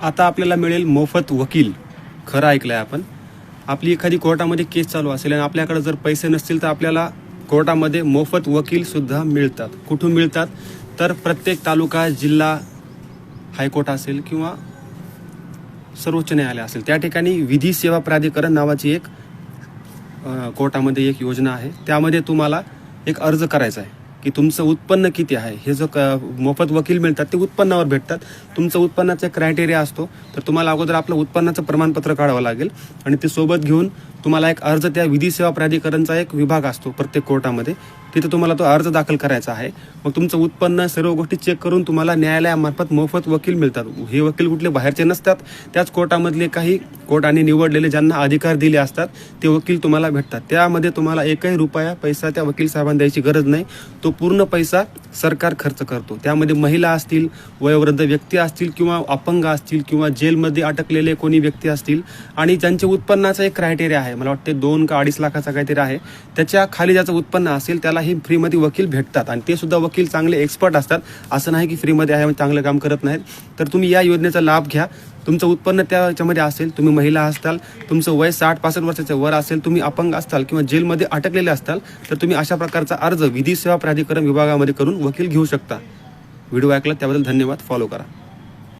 आता आपल्याला मिळेल मोफत वकील. खरं ऐकलंय आपण. आपली एखादी कोर्टामध्ये केस चालू असेल आणि आपल्याकडे जर पैसे नसतील तर आपल्याला कोर्टामध्ये मोफत वकील सुद्धा मिळतात. कुठून मिळतात तर प्रत्येक तालुका, जिल्हा, हायकोर्ट असेल किंवा सर्वोच्च न्यायालय असेल त्या ठिकाणी विधी सेवा प्राधिकरण नावाची एक कोर्टामध्ये एक योजना आहे. त्यामध्ये तुम्हाला एक अर्ज करायचा आहे की तुमचं उत्पन्न किती आहे. हे जो मोफत वकील मिळतात ते उत्पन्नावर भेटतात. तुमचं उत्पन्नाचा क्रायटेरिया असतो, तर तुम्हाला अगोदर आपलं उत्पन्नाचं प्रमाणपत्र काढावं लागेल आणि ते सोबत घेऊन तुम्हाला एक अर्ज, त्या विधी सेवा प्राधिकरणचा एक विभाग असतो प्रत्येक कोर्टामध्ये, तिथे तुम्हाला तो अर्ज दाखल करायचा आहे. मग तुमचं उत्पन्न सर्व गोष्टी चेक करून तुम्हाला न्यायालयामार्फत मोफत वकील मिळतात. हे वकील कुठले बाहेरचे नसतात, त्याच कोर्टामधले काही कोर्टाने निवडलेले ज्यांना अधिकार दिले असतात ते वकील तुम्हाला भेटतात. त्यामध्ये तुम्हाला एकही रुपया पैसा त्या वकील साहेबांना द्यायची गरज नाही. तो पूर्ण पैसा सरकार खर्च करतो. त्यामध्ये महिला असतील, वयोवृद्ध व्यक्ती असतील किंवा अपंग असतील किंवा जेलमध्ये अटकलेले कोणी व्यक्ती असतील आणि ज्यांच्या उत्पन्नाचा एक क्रायटेरिया आहे, मला वाटते 2 का 2.5 लाखाचा काहीतरी आहे, त्याच्या खाली ज्याचं उत्पन्न असेल त्याला ही फ्रीमध्ये वकील भेटतात. आणि ते सुद्धा वकील चांगले एक्सपर्ट असतात. असं नाही की फ्रीमध्ये आहे चांगलं काम करत नाहीत. तर तुम्ही या योजनेचा लाभ घ्या. तुमचं उत्पन्न त्याच्यामध्ये असेल, तुम्ही महिला असताल, तुमचं वय 60-65 वर्षाच्या वर असेल, तुम्ही अपंग असताल किंवा जेलमध्ये अटकलेले असताल, तर तुम्ही अशा प्रकारचा अर्ज विधी सेवा प्राधिकरण विभागामध्ये करून वकील घेऊ शकता. व्हिडिओ ऐकला त्याबद्दल धन्यवाद. फॉलो करा.